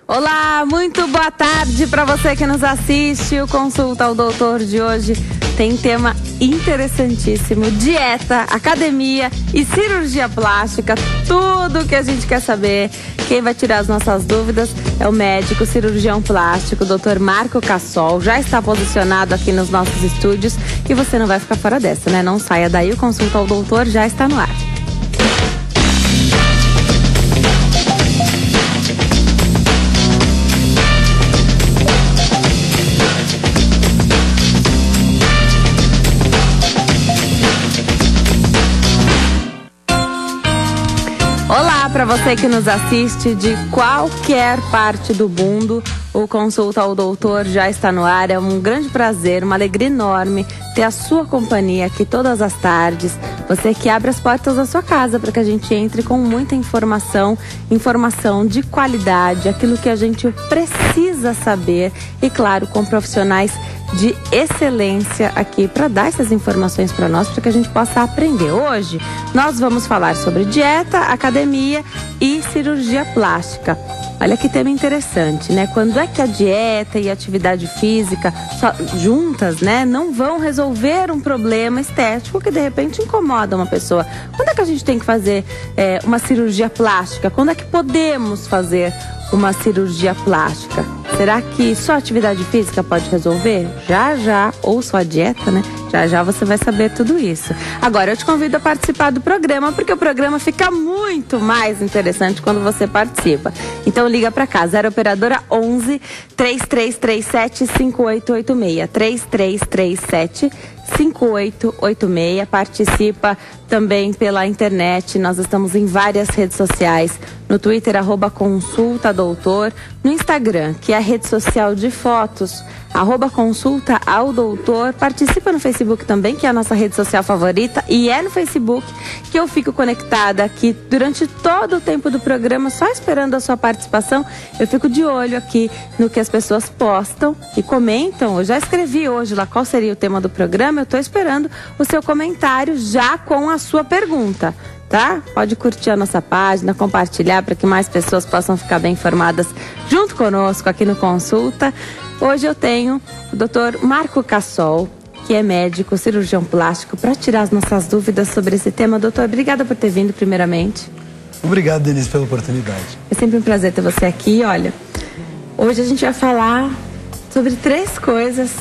Olá, muito boa tarde para você que nos assiste. O Consulta ao Doutor de hoje tem tema interessantíssimo: dieta, academia e cirurgia plástica. Tudo que a gente quer saber. Quem vai tirar as nossas dúvidas é o médico cirurgião plástico, Dr. Marco Cassol. Já está posicionado aqui nos nossos estúdios e você não vai ficar fora dessa, né? Não saia daí, o Consulta ao Doutor já está no ar. Olá para você que nos assiste de qualquer parte do mundo, o Consulta ao Doutor já está no ar. É um grande prazer, uma alegria enorme ter a sua companhia aqui todas as tardes. Você que abre as portas da sua casa para que a gente entre com muita informação de qualidade, aquilo que a gente precisa saber e, claro, com profissionais de excelência aqui para dar essas informações para nós, para que a gente possa aprender. Hoje nós vamos falar sobre dieta, academia e cirurgia plástica. Olha que tema interessante, né? Quando é que a dieta e a atividade física juntas, né, não vão resolver um problema estético que de repente incomoda uma pessoa? Quando é que a gente tem que fazer uma cirurgia plástica? Quando é que podemos fazer uma cirurgia plástica? Será que só atividade física pode resolver? Já, ou só a dieta, né? Já você vai saber tudo isso. Agora eu te convido a participar do programa, porque o programa fica muito mais interessante quando você participa. Então liga pra cá, 0 operadora 11 3337 5886, 3337 5886. Participa também pela internet. Nós estamos em várias redes sociais. No Twitter, @consultadoutor. No Instagram, que é a rede social de fotos, @consultaaldoutor. Participa no Facebook também, que é a nossa rede social favorita. E é no Facebook que eu fico conectada aqui durante todo o tempo do programa, só esperando a sua participação. Eu fico de olho aqui no que as pessoas postam e comentam. Eu já escrevi hoje lá qual seria o tema do programa. Eu estou esperando o seu comentário já com a sua pergunta, tá? Pode curtir a nossa página, compartilhar para que mais pessoas possam ficar bem informadas junto conosco aqui no Consulta. Hoje eu tenho o Dr. Marco Cassol, que é médico, cirurgião plástico, para tirar as nossas dúvidas sobre esse tema. Doutor, obrigada por ter vindo primeiramente. Obrigado, Denise, pela oportunidade. É sempre um prazer ter você aqui. Olha, hoje a gente vai falar sobre 3 coisas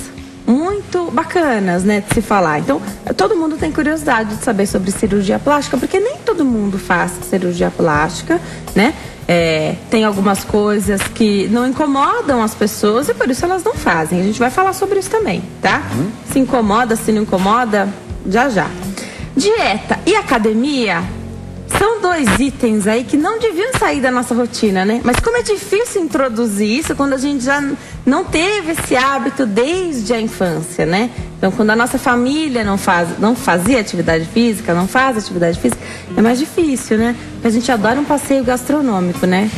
muito bacanas, né, de se falar. Então, todo mundo tem curiosidade de saber sobre cirurgia plástica, porque nem todo mundo faz cirurgia plástica, né? Tem algumas coisas que não incomodam as pessoas e por isso elas não fazem. A gente vai falar sobre isso também, tá? Se incomoda, se não incomoda, já. Dieta e academia são 2 itens aí que não deviam sair da nossa rotina, né? Mas como é difícil introduzir isso quando a gente já não teve esse hábito desde a infância, né? Então, quando a nossa família não fazia atividade física, não faz atividade física, é mais difícil, né? Porque a gente adora um passeio gastronômico, né?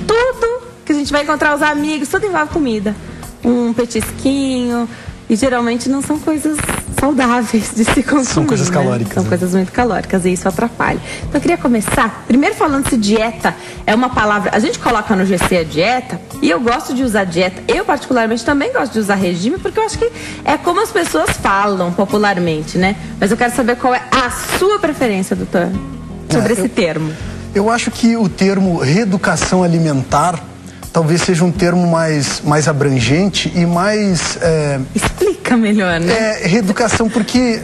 Tudo que a gente vai encontrar os amigos, tudo envolve comida. Um petisquinho, e geralmente não são coisas saudáveis de se consumir. São coisas calóricas. São coisas muito calóricas e isso atrapalha. Então eu queria começar, primeiro falando se dieta é uma palavra. A gente coloca no GC a dieta e eu gosto de usar dieta. Eu particularmente também gosto de usar regime, porque eu acho que é como as pessoas falam popularmente, né? Mas eu quero saber qual é a sua preferência, doutor, sobre esse termo. Eu acho que o termo reeducação alimentar talvez seja um termo mais abrangente e mais... Explica melhor, né? Reeducação, porque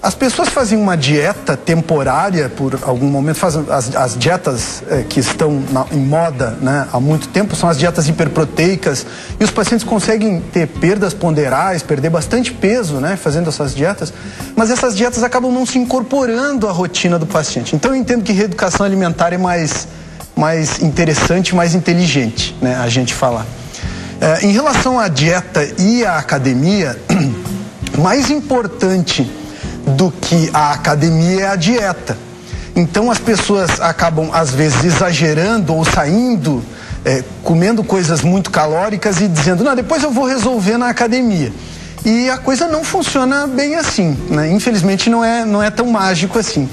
as pessoas fazem uma dieta temporária por algum momento, fazem as dietas que estão em moda, né, há muito tempo, são as dietas hiperproteicas, e os pacientes conseguem ter perdas ponderais, perder bastante peso, né, fazendo essas dietas, mas essas dietas acabam não se incorporando à rotina do paciente. Então eu entendo que reeducação alimentar é mais interessante, mais inteligente, né, a gente falar. Em relação à dieta e à academia, mais importante do que a academia é a dieta. Então as pessoas acabam às vezes exagerando ou saindo, comendo coisas muito calóricas e dizendo, não, depois eu vou resolver na academia. E a coisa não funciona bem assim, né? Infelizmente não é tão mágico assim.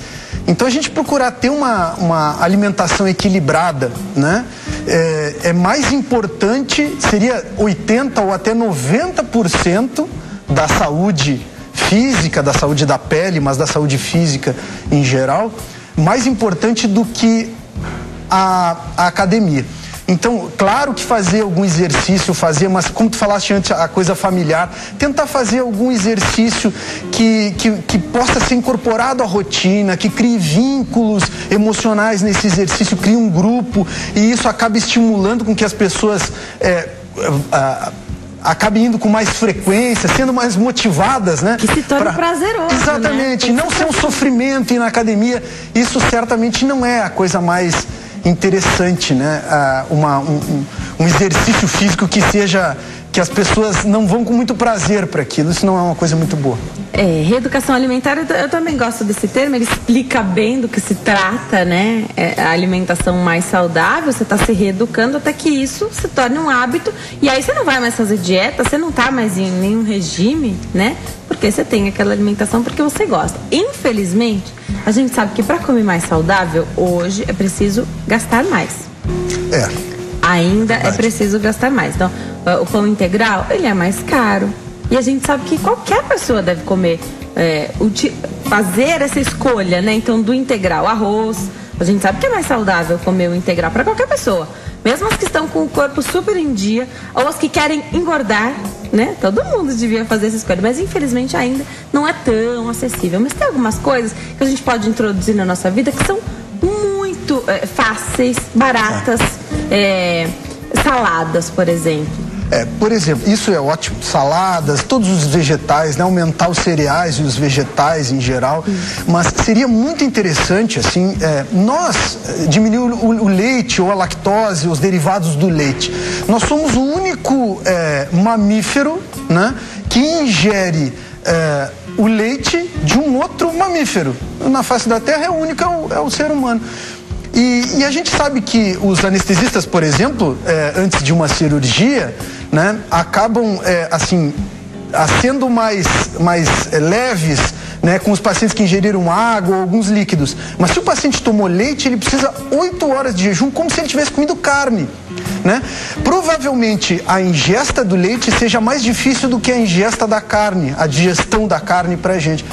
Então a gente procurar ter uma alimentação equilibrada, né? é mais importante, seria 80% ou até 90% da saúde física, da saúde da pele, mas da saúde física em geral, mais importante do que a academia. Então, claro que fazer algum exercício, mas como tu falaste antes, a coisa familiar, tentar fazer algum exercício que possa ser incorporado à rotina, que crie vínculos emocionais nesse exercício, crie um grupo, e isso acaba estimulando com que as pessoas acabem indo com mais frequência, sendo mais motivadas, né? Que se torne prazeroso. Exatamente, né? Não ser um sofrimento ir na academia, isso certamente não é a coisa mais interessante, né? Um exercício físico que as pessoas não vão com muito prazer para aquilo, isso não é uma coisa muito boa. Reeducação alimentar, eu também gosto desse termo, ele explica bem do que se trata, né? A alimentação mais saudável, você está se reeducando até que isso se torne um hábito, e aí você não vai mais fazer dieta, você não está mais em nenhum regime, né? Porque você tem aquela alimentação porque você gosta. Infelizmente, a gente sabe que para comer mais saudável, hoje é preciso gastar mais. Ainda é preciso gastar mais. Então, o pão integral, ele é mais caro. E a gente sabe que qualquer pessoa deve comer, fazer essa escolha, né? Então, do integral, arroz. A gente sabe que é mais saudável comer o integral para qualquer pessoa. Mesmo as que estão com o corpo super em dia, ou as que querem engordar, né? Todo mundo devia fazer essa escolha, mas infelizmente ainda não é tão acessível. Mas tem algumas coisas que a gente pode introduzir na nossa vida que são muito fáceis, baratas, saladas, por exemplo. Por exemplo, isso é ótimo, saladas, todos os vegetais, né? Aumentar os cereais e os vegetais em geral, mas seria muito interessante, assim, nós diminuir o leite ou a lactose, os derivados do leite. Nós somos o único mamífero, né, que ingere o leite de um outro mamífero. Na face da Terra é o único, é o ser humano. E a gente sabe que os anestesistas, por exemplo, antes de uma cirurgia, né, acabam sendo mais leves, né, com os pacientes que ingeriram água ou alguns líquidos. Mas se o paciente tomou leite, ele precisa 8 horas de jejum, como se ele tivesse comido carne, né? Provavelmente a ingesta do leite seja mais difícil do que a ingesta da carne, a digestão da carne pra gente.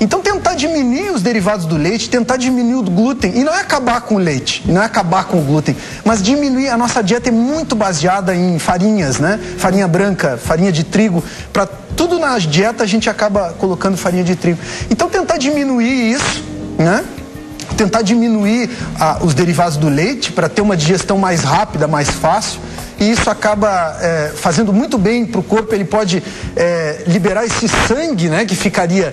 Então tentar diminuir os derivados do leite, tentar diminuir o glúten, e não é acabar com o leite, não é acabar com o glúten, mas diminuir. A nossa dieta é muito baseada em farinhas, né? Farinha branca, farinha de trigo, para tudo na dieta a gente acaba colocando farinha de trigo. Então tentar diminuir isso, né? Tentar diminuir os derivados do leite para ter uma digestão mais rápida, mais fácil. E isso acaba fazendo muito bem para o corpo. Ele pode liberar esse sangue, né, que ficaria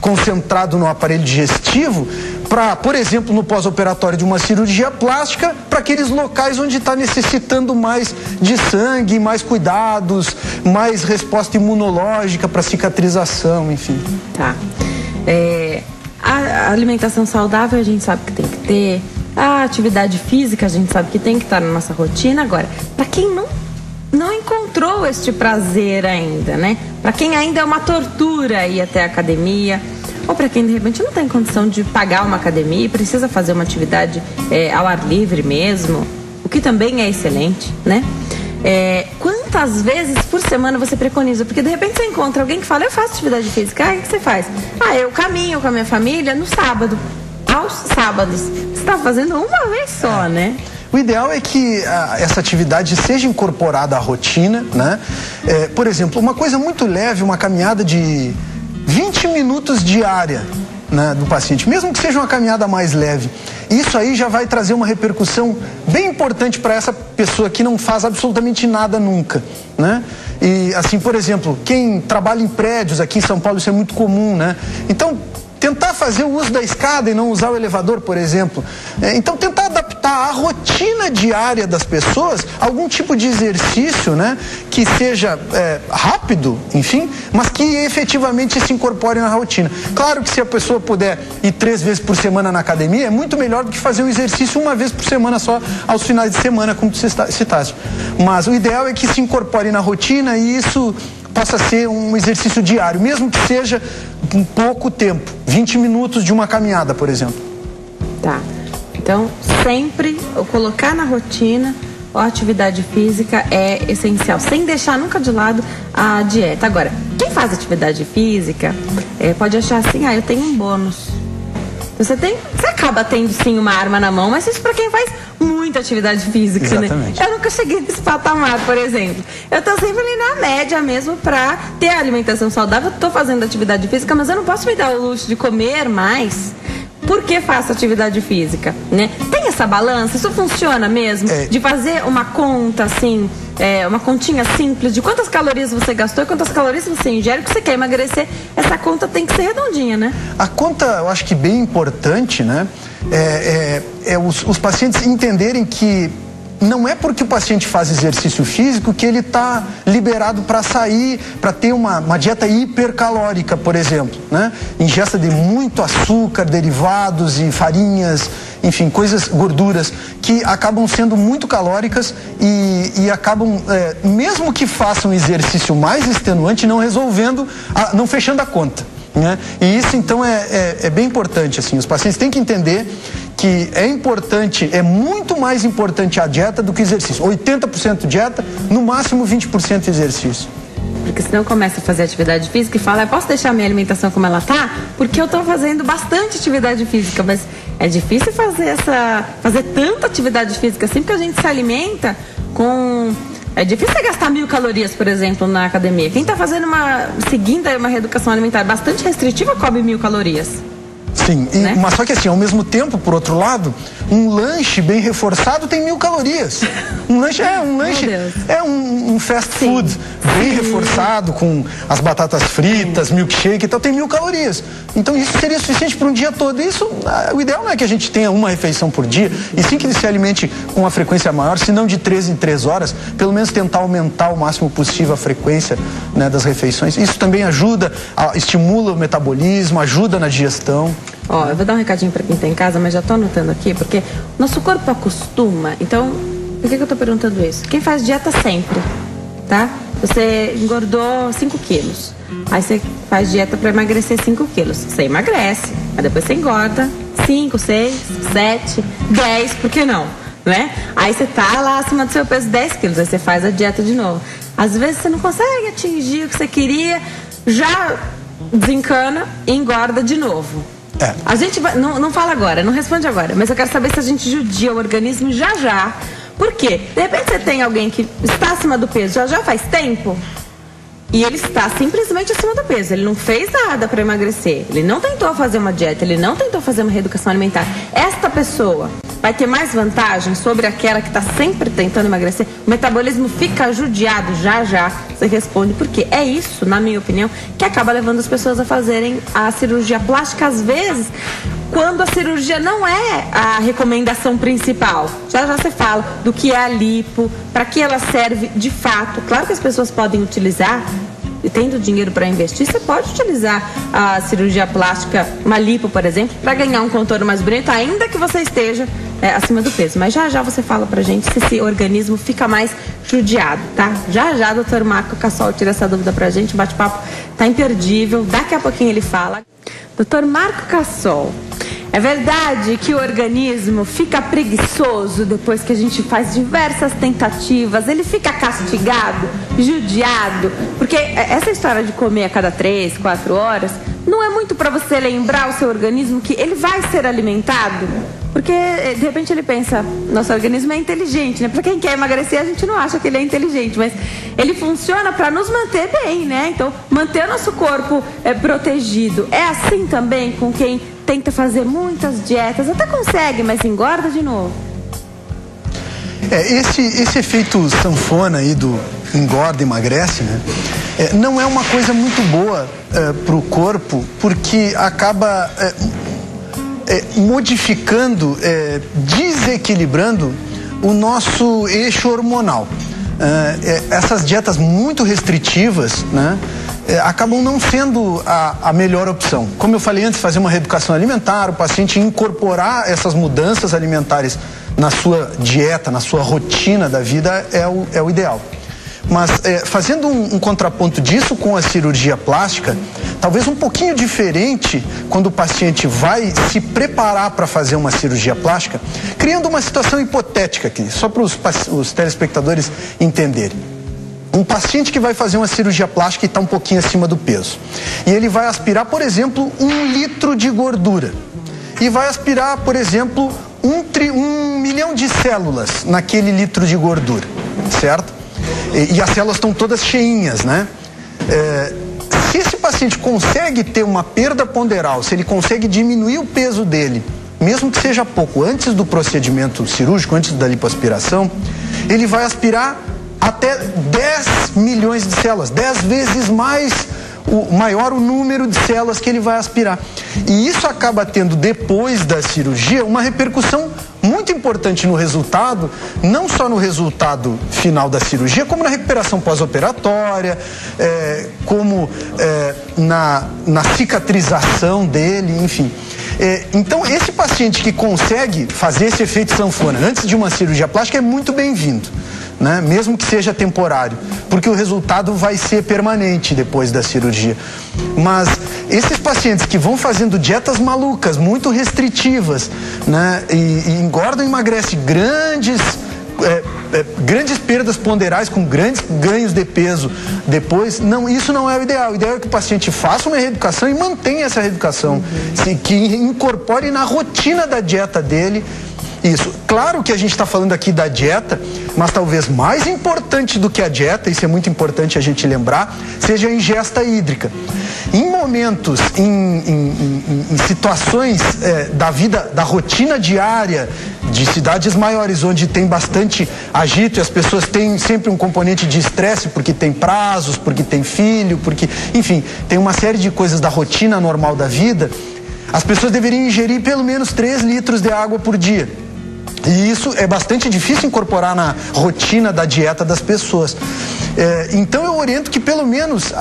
concentrado no aparelho digestivo, para, por exemplo, no pós-operatório de uma cirurgia plástica, para aqueles locais onde está necessitando mais de sangue, mais cuidados, mais resposta imunológica para cicatrização, enfim. Tá. A alimentação saudável a gente sabe que tem que ter. A atividade física a gente sabe que tem que estar na nossa rotina. Agora, para quem não encontrou este prazer ainda, né? Para quem ainda é uma tortura ir até a academia, ou para quem de repente não tem condição de pagar uma academia e precisa fazer uma atividade ao ar livre mesmo, o que também é excelente, né? Quantas vezes por semana você preconiza? Porque de repente você encontra alguém que fala, eu faço atividade física. O que você faz? Eu caminho com a minha família no sábado. Aos sábados. Você está fazendo uma vez só, né? O ideal é que essa atividade seja incorporada à rotina, né? Por exemplo, uma coisa muito leve, uma caminhada de 20 minutos diária, né, do paciente, mesmo que seja uma caminhada mais leve. Isso aí já vai trazer uma repercussão bem importante para essa pessoa que não faz absolutamente nada nunca, né? E assim, por exemplo, quem trabalha em prédios, aqui em São Paulo isso é muito comum, né? Então, tentar fazer o uso da escada e não usar o elevador, por exemplo. Então, tentar adaptar a rotina diária das pessoas a algum tipo de exercício, né, que seja rápido, enfim, mas que efetivamente se incorpore na rotina. Claro que se a pessoa puder ir 3 vezes por semana na academia, é muito melhor do que fazer o exercício uma vez por semana só aos finais de semana, como você citaste. Mas o ideal é que se incorpore na rotina e isso possa ser um exercício diário, mesmo que seja um pouco tempo, 20 minutos de uma caminhada, por exemplo. Tá. Então, sempre colocar na rotina a atividade física é essencial, sem deixar nunca de lado a dieta. Agora, quem faz atividade física pode achar assim, eu tenho um bônus. Você acaba tendo sim uma arma na mão, mas isso para quem faz muita atividade física, exatamente, né? Eu nunca cheguei nesse patamar, por exemplo. Eu tô sempre ali na média mesmo para ter a alimentação saudável. Tô fazendo atividade física, mas eu não posso me dar o luxo de comer mais porque faço atividade física, né? Tem essa balança? Isso funciona mesmo? De fazer uma conta assim, uma continha simples de quantas calorias você gastou e quantas calorias você ingere, que você quer emagrecer, essa conta tem que ser redondinha, né? A conta, eu acho que bem importante, né? Os pacientes entenderem que não é porque o paciente faz exercício físico que ele está liberado para sair, para ter uma dieta hipercalórica, por exemplo, né? Ingesta de muito açúcar, derivados e farinhas, enfim, gorduras que acabam sendo muito calóricas e acabam, mesmo que façam exercício mais extenuante, não fechando a conta, né? E isso então é bem importante, assim, os pacientes têm que entender que é muito mais importante a dieta do que o exercício. 80% dieta, no máximo 20% exercício. Porque senão começa a fazer atividade física e fala, posso deixar minha alimentação como ela tá? Porque eu tô fazendo bastante atividade física, mas é difícil fazer tanta atividade física assim, porque a gente se alimenta com... É difícil você gastar 1000 calorias, por exemplo, na academia. Quem tá seguindo uma reeducação alimentar bastante restritiva come 1000 calorias. Sim, né? Mas só que assim, ao mesmo tempo, por outro lado, um lanche bem reforçado tem 1000 calorias. Um lanche é um fast food bem reforçado, com as batatas fritas, milkshake e tal, tem 1000 calorias. Então isso seria suficiente para um dia todo. Isso, o ideal não é que a gente tenha uma refeição por dia, e sim que ele se alimente com uma frequência maior, se não de 3 em 3 horas, pelo menos tentar aumentar o máximo possível a frequência, né, das refeições. Isso também estimula o metabolismo, ajuda na digestão. Eu vou dar um recadinho para quem está em casa, mas já estou anotando aqui, porque nosso corpo acostuma. Então, por que eu estou perguntando isso? Quem faz dieta sempre, tá? Você engordou 5 quilos, aí você faz dieta para emagrecer 5 quilos. Você emagrece, aí depois você engorda 5, 6, 7, 10, por que não? Né? Aí você tá lá acima do seu peso 10 quilos, aí você faz a dieta de novo. Às vezes você não consegue atingir o que você queria, já desencana e engorda de novo. A gente não fala agora, não responde agora, mas eu quero saber se a gente judia o organismo já. Por quê? De repente você tem alguém que está acima do peso já faz tempo e ele está simplesmente acima do peso. Ele não fez nada para emagrecer, ele não tentou fazer uma dieta, ele não tentou fazer uma reeducação alimentar. Esta pessoa vai ter mais vantagem sobre aquela que está sempre tentando emagrecer. O metabolismo fica judiado já. Você responde por quê? É isso, na minha opinião, que acaba levando as pessoas a fazerem a cirurgia plástica, às vezes, quando a cirurgia não é a recomendação principal. Já você fala do que é a lipo, para que ela serve de fato. Claro que as pessoas podem utilizar, e tendo dinheiro para investir, você pode utilizar a cirurgia plástica, uma lipo, por exemplo, para ganhar um contorno mais bonito, ainda que você esteja acima do peso. Mas já você fala pra gente se esse organismo fica mais judiado, tá? Já, doutor Marco Cassol tira essa dúvida pra gente, o bate-papo tá imperdível, daqui a pouquinho ele fala. Doutor Marco Cassol, é verdade que o organismo fica preguiçoso depois que a gente faz diversas tentativas? Ele fica castigado, judiado? Porque essa história de comer a cada 3, 4 horas não é muito para você lembrar o seu organismo que ele vai ser alimentado? Porque, de repente, ele pensa, nosso organismo é inteligente, né? Para quem quer emagrecer, a gente não acha que ele é inteligente, mas ele funciona para nos manter bem, né? Então, manter o nosso corpo protegido. É assim também com quem tenta fazer muitas dietas, até consegue, mas engorda de novo. Esse efeito sanfona aí do engorda e emagrece, né? Não é uma coisa muito boa para o corpo, porque acaba modificando, desequilibrando o nosso eixo hormonal. Essas dietas muito restritivas, né, acabam não sendo a melhor opção. Como eu falei antes, fazer uma reeducação alimentar, o paciente incorporar essas mudanças alimentares na sua dieta, na sua rotina da vida é o ideal. Mas fazendo um contraponto disso com a cirurgia plástica, talvez um pouquinho diferente quando o paciente vai se preparar para fazer uma cirurgia plástica, criando uma situação hipotética aqui, só para os telespectadores entenderem. Um paciente que vai fazer uma cirurgia plástica e está um pouquinho acima do peso. E ele vai aspirar, por exemplo, 1 litro de gordura. E vai aspirar, por exemplo, 1 milhão de células naquele litro de gordura, certo? E as células estão todas cheinhas, né? Se esse paciente consegue ter uma perda ponderal, se ele consegue diminuir o peso dele, mesmo que seja pouco, antes do procedimento cirúrgico, antes da lipoaspiração, ele vai aspirar até 10 milhões de células, 10 vezes maior o número de células que ele vai aspirar. E isso acaba tendo, depois da cirurgia, uma repercussão muito importante no resultado, não só no resultado final da cirurgia, como na recuperação pós-operatória, como na cicatrização dele, enfim. Então, esse paciente que consegue fazer esse efeito sanfona antes de uma cirurgia plástica é muito bem-vindo, né? Mesmo que seja temporário, porque o resultado vai ser permanente depois da cirurgia. Mas esses pacientes que vão fazendo dietas malucas, muito restritivas, né? E engordam e emagrecem grandes perdas ponderais com grandes ganhos de peso depois, não, isso não é o ideal. O ideal é que o paciente faça uma reeducação e mantenha essa reeducação, que incorpore na rotina da dieta dele isso. Claro que a gente está falando aqui da dieta, mas talvez mais importante do que a dieta, isso é muito importante a gente lembrar, seja a ingesta hídrica. Em momentos, em situações da vida, da rotina diária, de cidades maiores, onde tem bastante agito e as pessoas têm sempre um componente de estresse, porque tem prazos, porque tem filho, porque, enfim, tem uma série de coisas da rotina normal da vida, as pessoas deveriam ingerir pelo menos 3 litros de água por dia. E isso é bastante difícil incorporar na rotina da dieta das pessoas. Então eu oriento que pelo menos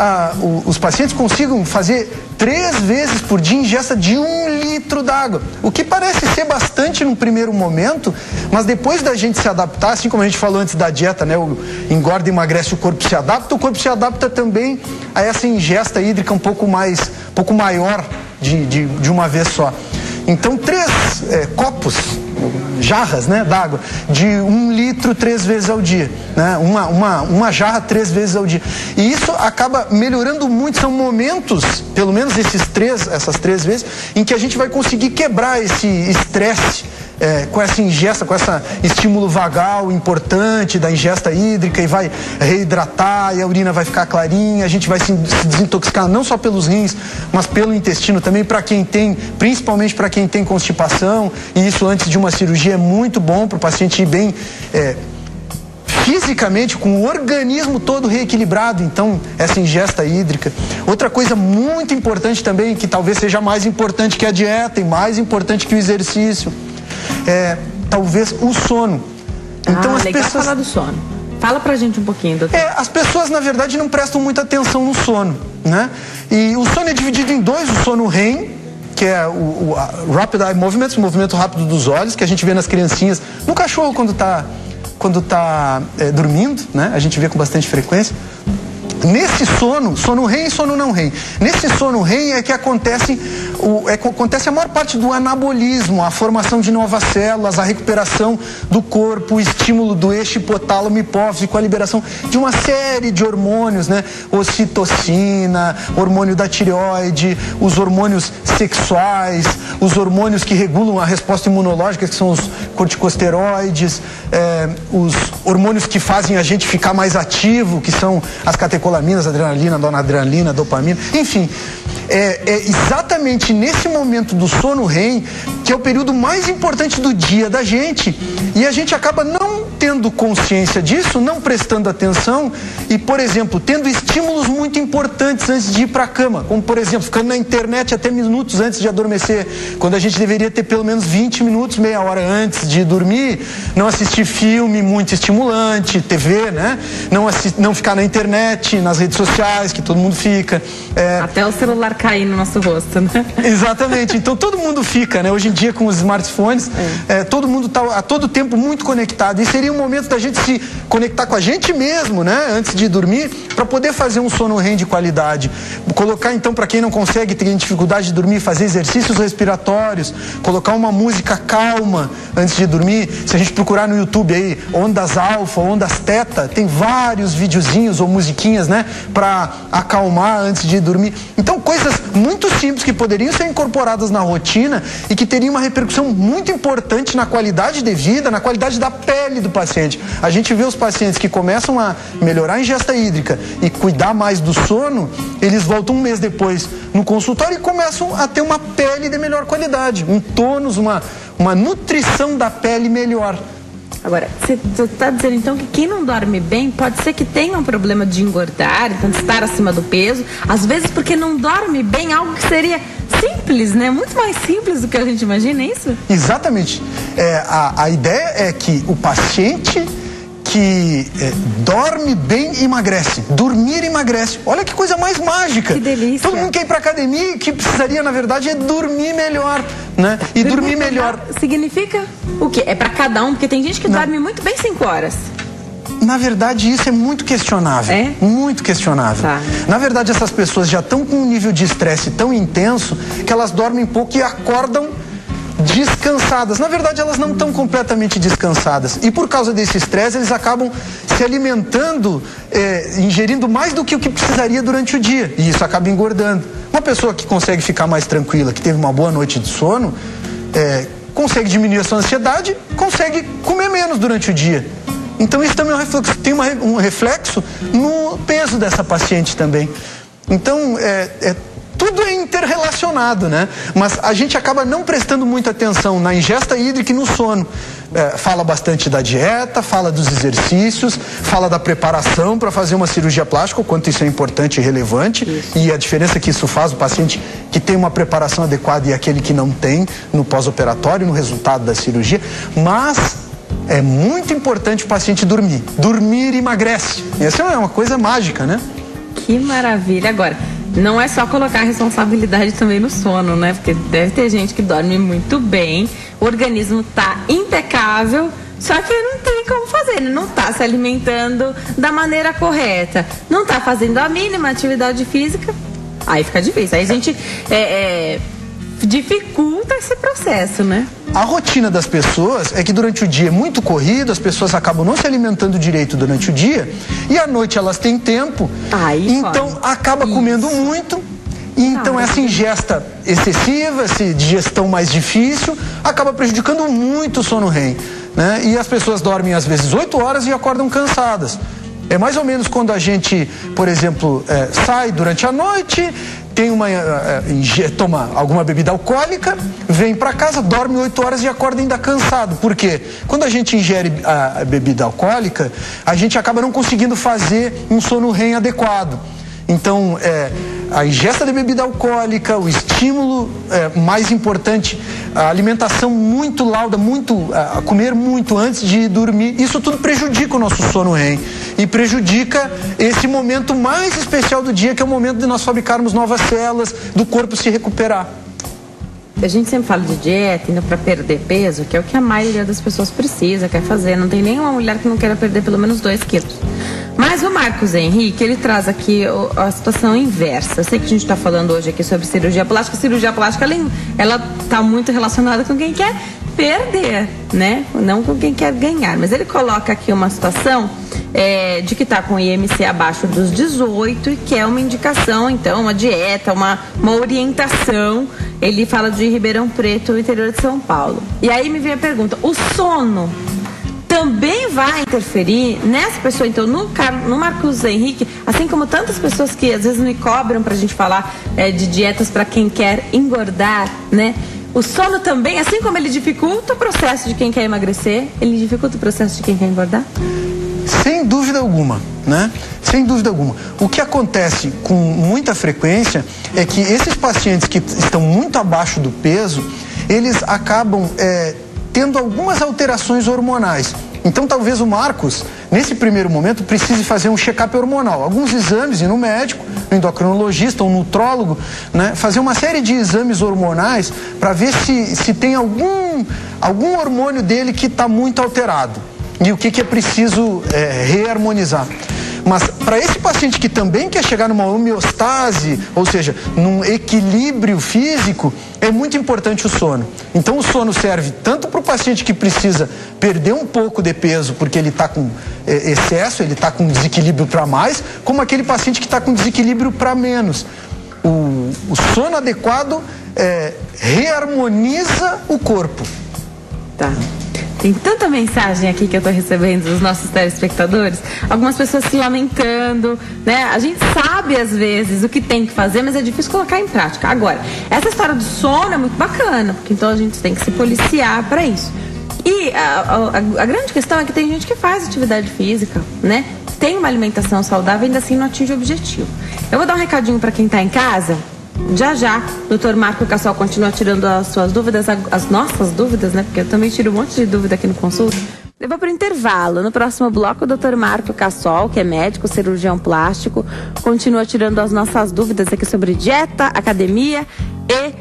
os pacientes consigam fazer 3 vezes por dia ingesta de 1 litro d'água. O que parece ser bastante num primeiro momento, mas depois da gente se adaptar, assim como a gente falou antes da dieta, né? O engorda e emagrece, o corpo se adapta também a essa ingesta hídrica um pouco maior de uma vez só. Então 3 copos, jarras, né, d'água de 1 litro 3 vezes ao dia, né? Uma jarra 3 vezes ao dia. E isso acaba melhorando muito. São momentos, pelo menos essas 3 vezes, em que a gente vai conseguir quebrar esse estresse com essa ingesta, com esse estímulo vagal importante da ingesta hídrica, e vai reidratar, e a urina vai ficar clarinha, a gente vai se desintoxicar não só pelos rins, mas pelo intestino também, principalmente para quem tem constipação, e isso antes de uma cirurgia é muito bom para o paciente ir bem fisicamente, com o organismo todo reequilibrado. Então, essa ingesta hídrica. Outra coisa muito importante também, que talvez seja mais importante que a dieta e mais importante que o exercício, talvez o sono. Então, as legal pessoas... falar do sono. Fala pra gente um pouquinho, doutor. As pessoas, na verdade, não prestam muita atenção no sono, né? E o sono é dividido em 2, o sono REM, que é o Rapid Eye Movement, o movimento rápido dos olhos, que a gente vê nas criancinhas, no cachorro quando tá dormindo, né? A gente vê com bastante frequência. Nesse sono REM e sono não REM. Nesse sono REM é que acontece a maior parte do anabolismo, a formação de novas células, a recuperação do corpo, o estímulo do eixo hipotálamo hipófise, a liberação de uma série de hormônios, né? Ocitocina, hormônio da tireoide, os hormônios sexuais, os hormônios que regulam a resposta imunológica, que são os corticosteroides, os hormônios que fazem a gente ficar mais ativo, que são as catecolaminas, adrenalina, noradrenalina, dopamina, enfim. É exatamente nesse momento do sono REM que é o período mais importante do dia da gente, e a gente acaba não tendo consciência disso, não prestando atenção e, por exemplo, tendo estímulos muito importantes antes de ir para a cama, como, por exemplo, ficando na internet até minutos antes de adormecer, quando a gente deveria ter pelo menos 20 minutos, meia hora antes de dormir, não assistir filme muito estimulante, TV, né? Não ficar na internet, nas redes sociais, que todo mundo fica. Até o celular cair no nosso rosto, né? Exatamente. Então todo mundo fica, né? Hoje em dia com os smartphones, todo mundo está a todo tempo muito conectado. E seria um momento da gente se conectar com a gente mesmo, né? Antes de dormir, para poder fazer um sono REM de qualidade. Colocar então, para quem não consegue, tem dificuldade de dormir, fazer exercícios respiratórios, colocar uma música calma antes de dormir. Se a gente procurar no YouTube aí, ondas alfa, ondas teta, tem vários videozinhos ou musiquinhas, né? Para acalmar antes de dormir. Então, coisas muito simples que poderiam ser incorporadas na rotina e que teriam uma repercussão muito importante na qualidade de vida, na qualidade da pele do paciente. A gente vê os pacientes que começam a melhorar a ingesta hídrica e cuidar mais do sono, eles voltam um mês depois no consultório e começam a ter uma pele de melhor qualidade, um tônus, uma nutrição da pele melhor. Agora, você está dizendo então que quem não dorme bem pode ser que tenha um problema de engordar, então de estar acima do peso, às vezes porque não dorme bem, algo que seria simples, né? Muito mais simples do que a gente imagina, é isso? Exatamente. A ideia é que o paciente que dorme bem emagrece. Dormir emagrece. Olha que coisa mais mágica. Que delícia. Todo mundo quer ir para academia e o que precisaria, na verdade, é dormir melhor, né? E dormir melhor significa o quê? É para cada um? Porque tem gente que dorme muito bem 5 horas. Na verdade, isso é muito questionável. É? Muito questionável. Tá. Na verdade, essas pessoas já estão com um nível de estresse tão intenso que elas dormem pouco e acordam descansadas. Na verdade, elas não estão completamente descansadas. E por causa desse estresse, eles acabam se alimentando, ingerindo mais do que o que precisaria durante o dia. E isso acaba engordando. Uma pessoa que consegue ficar mais tranquila, que teve uma boa noite de sono, consegue diminuir a sua ansiedade, consegue comer menos durante o dia. Então isso também tem um reflexo no peso dessa paciente também. Então, tudo é interrelacionado, né? Mas a gente acaba não prestando muita atenção na ingesta hídrica e no sono. Fala bastante da dieta, fala dos exercícios, fala da preparação para fazer uma cirurgia plástica, o quanto isso é importante e relevante, e a diferença que isso faz o paciente que tem uma preparação adequada e aquele que não tem no pós-operatório, no resultado da cirurgia. Mas é muito importante o paciente dormir. Dormir emagrece. Essa é uma coisa mágica, né? Que maravilha. Agora, não é só colocar a responsabilidade também no sono, né? Porque deve ter gente que dorme muito bem, o organismo tá impecável, só que não tem como fazer, não tá se alimentando da maneira correta, não tá fazendo a mínima atividade física, aí fica difícil. Aí a gente dificulta esse processo, né? A rotina das pessoas é que durante o dia é muito corrido, as pessoas acabam não se alimentando direito durante o dia e à noite elas têm tempo, então acaba comendo muito, e então essa ingesta excessiva, essa digestão mais difícil, acaba prejudicando muito o sono REM, né? E as pessoas dormem às vezes 8 horas e acordam cansadas. É mais ou menos quando a gente, por exemplo, sai durante a noite, toma alguma bebida alcoólica, vem para casa, dorme 8 horas e acorda ainda cansado. Por quê? Quando a gente ingere a bebida alcoólica, a gente acaba não conseguindo fazer um sono REM adequado. Então, a ingesta de bebida alcoólica, o estímulo mais importante, a alimentação muito lauda, comer muito antes de dormir, isso tudo prejudica o nosso sono REM e prejudica esse momento mais especial do dia, que é o momento de nós fabricarmos novas células, do corpo se recuperar. A gente sempre fala de dieta, indo para perder peso, que é o que a maioria das pessoas precisa, quer fazer. Não tem nenhuma mulher que não queira perder pelo menos 2 quilos. Mas o Marcos Henrique, ele traz aqui a situação inversa. Eu sei que a gente está falando hoje aqui sobre cirurgia plástica. A cirurgia plástica, ela está muito relacionada com quem quer perder, né? Não com quem quer ganhar. Mas ele coloca aqui uma situação de que está com IMC abaixo dos 18 e que é uma indicação, então, uma dieta, uma orientação. Ele fala de Ribeirão Preto, interior de São Paulo. E aí me vem a pergunta, o sono também vai interferir nessa pessoa? Então, no Marcos Henrique, assim como tantas pessoas que às vezes me cobram pra gente falar de dietas para quem quer engordar, né? O sono também, assim como ele dificulta o processo de quem quer emagrecer, ele dificulta o processo de quem quer engordar? Sem dúvida alguma, né? Sem dúvida alguma. O que acontece com muita frequência é que esses pacientes que estão muito abaixo do peso, eles acabam tendo algumas alterações hormonais. Então talvez o Marcos, nesse primeiro momento, precise fazer um check-up hormonal. Alguns exames, ir no médico, no endocrinologista, um nutrólogo, né? Fazer uma série de exames hormonais para ver se tem algum hormônio dele que está muito alterado. E o que é preciso reharmonizar. Mas para esse paciente que também quer chegar numa homeostase, ou seja, num equilíbrio físico, é muito importante o sono. Então o sono serve tanto para o paciente que precisa perder um pouco de peso porque ele está com excesso, ele está com desequilíbrio para mais, como aquele paciente que está com desequilíbrio para menos. O sono adequado reharmoniza o corpo. Tá. Tem tanta mensagem aqui que eu tô recebendo dos nossos telespectadores, algumas pessoas se lamentando, né? A gente sabe às vezes o que tem que fazer, mas é difícil colocar em prática. Agora, essa história do sono é muito bacana, porque então a gente tem que se policiar para isso. E a grande questão é que tem gente que faz atividade física, né? Tem uma alimentação saudável e ainda assim não atinge o objetivo. Eu vou dar um recadinho para quem tá em casa. Já, Dr. Marco Cassol continua tirando as suas dúvidas, as nossas dúvidas, né? Porque eu também tiro um monte de dúvida aqui no consulta. Eu vou para o intervalo. No próximo bloco, o Dr. Marco Cassol, que é médico, cirurgião plástico, continua tirando as nossas dúvidas aqui sobre dieta, academia e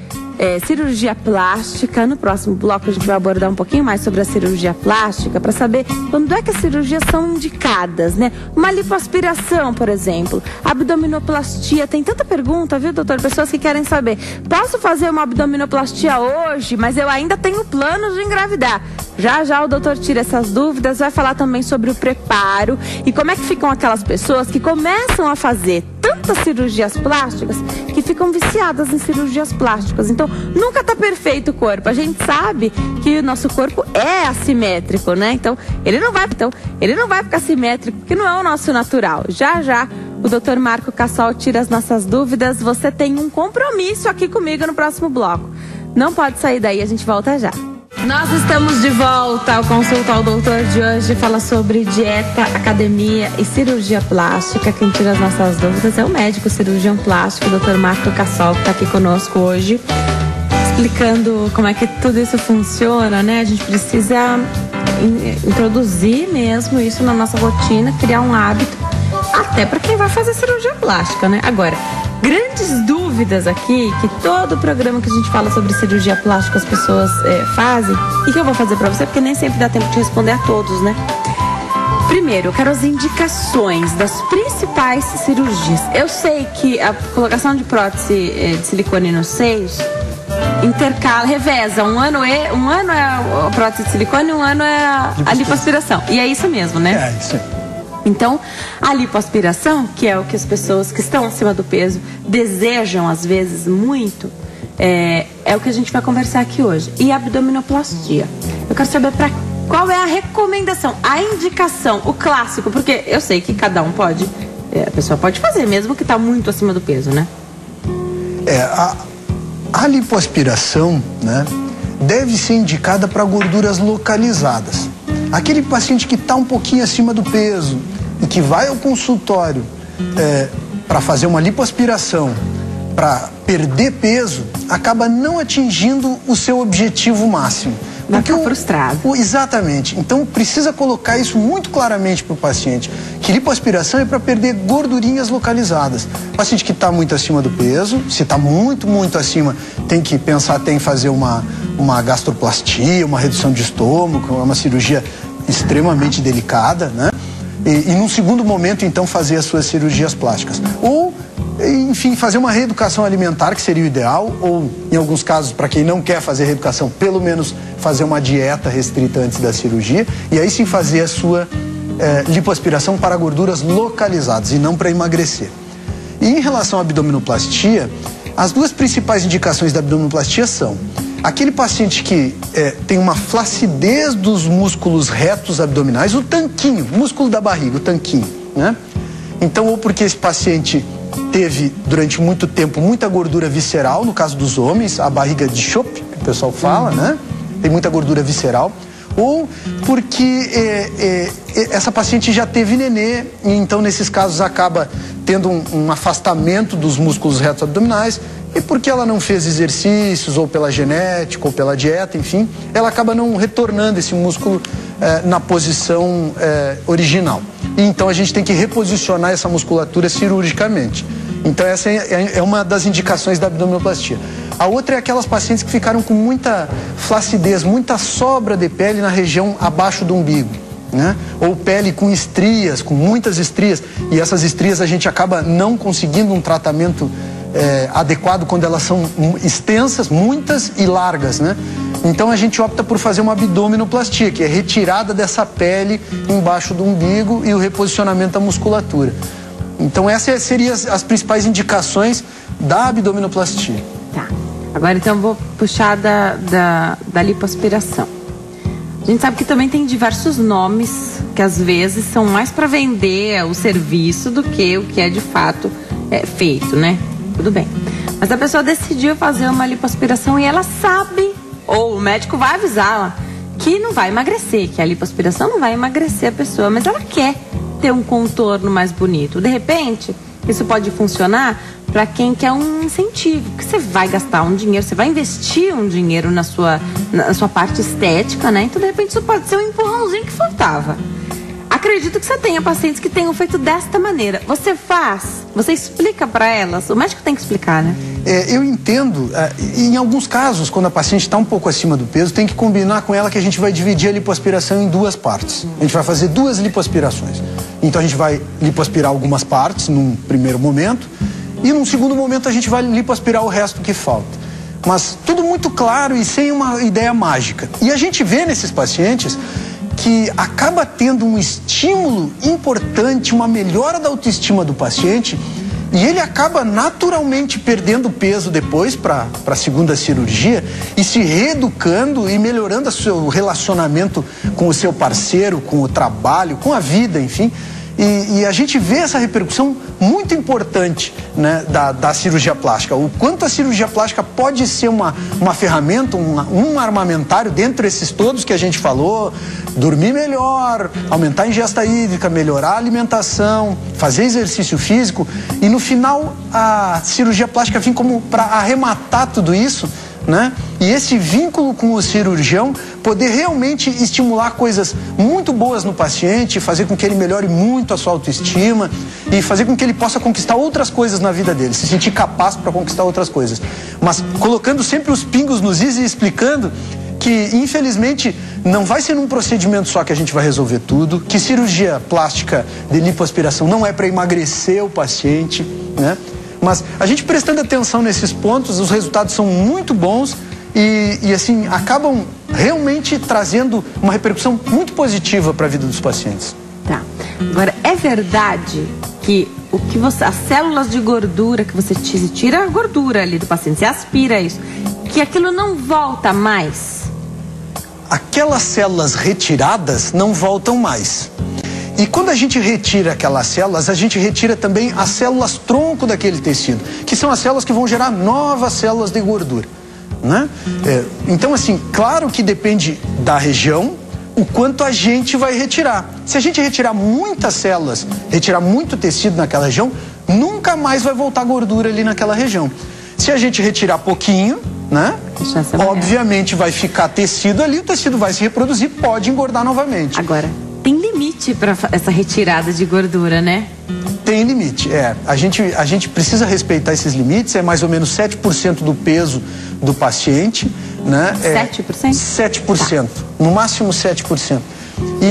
cirurgia plástica. No próximo bloco a gente vai abordar um pouquinho mais sobre a cirurgia plástica para saber quando é que as cirurgias são indicadas, né? Uma lipoaspiração, por exemplo, abdominoplastia. Tem tanta pergunta, viu, doutor? Pessoas que querem saber, posso fazer uma abdominoplastia hoje, mas eu ainda tenho planos de engravidar. Já o doutor tira essas dúvidas, vai falar também sobre o preparo e como é que ficam aquelas pessoas que começam a fazer tantas cirurgias plásticas que ficam viciadas em cirurgias plásticas. Então, nunca tá perfeito o corpo. A gente sabe que o nosso corpo é assimétrico, né? Então, ele não vai ficar simétrico, porque não é o nosso natural. Já o Dr. Marco Cassol tira as nossas dúvidas. Você tem um compromisso aqui comigo no próximo bloco. Não pode sair daí, a gente volta já. Nós estamos de volta ao Consulta ao Doutor de hoje. Fala sobre dieta, academia e cirurgia plástica. Quem tira as nossas dúvidas é o médico cirurgião plástico, Dr. Marco Cassol, que está aqui conosco hoje, explicando como é que tudo isso funciona, né? A gente precisa introduzir mesmo isso na nossa rotina, criar um hábito, até para quem vai fazer cirurgia plástica, né? Agora, grandes dúvidas aqui, que todo programa que a gente fala sobre cirurgia plástica as pessoas fazem, e que eu vou fazer pra você, porque nem sempre dá tempo de responder a todos, né? Primeiro, eu quero as indicações das principais cirurgias. Eu sei que a colocação de prótese de silicone nos seios intercala, reveza. Um ano é a prótese de silicone, um ano é a lipoaspiração. E é isso mesmo, né? É isso aí. Então, a lipoaspiração, que é o que as pessoas que estão acima do peso desejam, às vezes, muito, é o que a gente vai conversar aqui hoje. E a abdominoplastia. Eu quero saber qual é a recomendação, a indicação, o clássico, porque eu sei que cada um pode, a pessoa pode fazer, mesmo que está muito acima do peso, né? A lipoaspiração, né, deve ser indicada para gorduras localizadas. Aquele paciente que está um pouquinho acima do peso e que vai ao consultório para fazer uma lipoaspiração, para perder peso, acaba não atingindo o seu objetivo máximo. Vai ficar frustrado. Exatamente. Então precisa colocar isso muito claramente para o paciente, que lipoaspiração é para perder gordurinhas localizadas. O paciente que está muito acima do peso, se está muito acima, tem que pensar em fazer uma gastroplastia, uma redução de estômago, uma cirurgia extremamente delicada, né? E num segundo momento, então, fazer as suas cirurgias plásticas. Ou, enfim, fazer uma reeducação alimentar, que seria o ideal, ou, em alguns casos, para quem não quer fazer reeducação, pelo menos fazer uma dieta restrita antes da cirurgia, e aí sim fazer a sua lipoaspiração para gorduras localizadas e não para emagrecer. E em relação à abdominoplastia, as duas principais indicações da abdominoplastia são aquele paciente que tem uma flacidez dos músculos retos abdominais, o tanquinho, músculo da barriga, o tanquinho, né? Então, ou porque esse paciente teve, durante muito tempo, muita gordura visceral, no caso dos homens, a barriga de chope, que o pessoal fala, né? Tem muita gordura visceral. ou porque essa paciente já teve nenê, e então nesses casos acaba tendo um afastamento dos músculos retos abdominais, e porque ela não fez exercícios, ou pela genética, ou pela dieta, enfim, ela acaba não retornando esse músculo na posição original. E então a gente tem que reposicionar essa musculatura cirurgicamente. Então essa é uma das indicações da abdominoplastia. A outra é aquelas pacientes que ficaram com muita flacidez, muita sobra de pele na região abaixo do umbigo, né? Ou pele com estrias, com muitas estrias, e essas estrias a gente acaba não conseguindo um tratamento adequado quando elas são extensas, muitas e largas, né? Então a gente opta por fazer uma abdominoplastia, que é retirada dessa pele embaixo do umbigo e o reposicionamento da musculatura. Então essas seriam as principais indicações da abdominoplastia. Tá. Agora então eu vou puxar da lipoaspiração. A gente sabe que também tem diversos nomes que às vezes são mais para vender o serviço do que o que é de fato feito, né? Tudo bem. Mas a pessoa decidiu fazer uma lipoaspiração e ela sabe, ou o médico vai avisá-la, que não vai emagrecer, que a lipoaspiração não vai emagrecer a pessoa, mas ela quer ter um contorno mais bonito. De repente, isso pode funcionar para quem quer um incentivo, que você vai gastar um dinheiro, você vai investir um dinheiro na sua parte estética, né? Então, de repente, isso pode ser um empurrãozinho que faltava. Acredito que você tenha pacientes que tenham feito desta maneira. Você faz, você explica para elas, o médico tem que explicar, né? Eu entendo, em alguns casos, quando a paciente está um pouco acima do peso, tem que combinar com ela que a gente vai dividir a lipoaspiração em duas partes. A gente vai fazer duas lipoaspirações. Então a gente vai lipoaspirar algumas partes num primeiro momento e num segundo momento a gente vai lipoaspirar o resto que falta. Mas tudo muito claro e sem uma ideia mágica. E a gente vê nesses pacientes que acaba tendo um estímulo importante, uma melhora da autoestima do paciente, e ele acaba naturalmente perdendo peso depois para a segunda cirurgia e se reeducando e melhorando o seu relacionamento com o seu parceiro, com o trabalho, com a vida, enfim. E a gente vê essa repercussão muito importante, né, da cirurgia plástica. O quanto a cirurgia plástica pode ser uma ferramenta, um armamentário dentro desses todos que a gente falou: dormir melhor, aumentar a ingesta hídrica, melhorar a alimentação, fazer exercício físico. E no final a cirurgia plástica vem como para arrematar tudo isso, né? E esse vínculo com o cirurgião poder realmente estimular coisas muito boas no paciente, fazer com que ele melhore muito a sua autoestima e fazer com que ele possa conquistar outras coisas na vida dele, se sentir capaz para conquistar outras coisas. Mas colocando sempre os pingos nos is e explicando que, infelizmente, não vai ser num procedimento só que a gente vai resolver tudo, que cirurgia plástica de lipoaspiração não é para emagrecer o paciente, né? Mas a gente prestando atenção nesses pontos, os resultados são muito bons e assim, acabam realmente trazendo uma repercussão muito positiva para a vida dos pacientes. Tá. Agora, é verdade que as células de gordura que você tira a gordura ali do paciente, você aspira isso, que aquilo não volta mais? Aquelas células retiradas não voltam mais. E quando a gente retira aquelas células, a gente retira também as células tronco daquele tecido, que são as células que vão gerar novas células de gordura, né? Então, assim, claro que depende da região, o quanto a gente vai retirar. Se a gente retirar muitas células, retirar muito tecido naquela região, nunca mais vai voltar gordura ali naquela região. Se a gente retirar pouquinho, né? Obviamente vai ficar tecido ali, o tecido vai se reproduzir, pode engordar novamente. Agora, tem limite para essa retirada de gordura, né? Tem limite, a gente precisa respeitar esses limites, é mais ou menos 7% do peso do paciente, né? 7%? 7%, tá. No máximo 7%.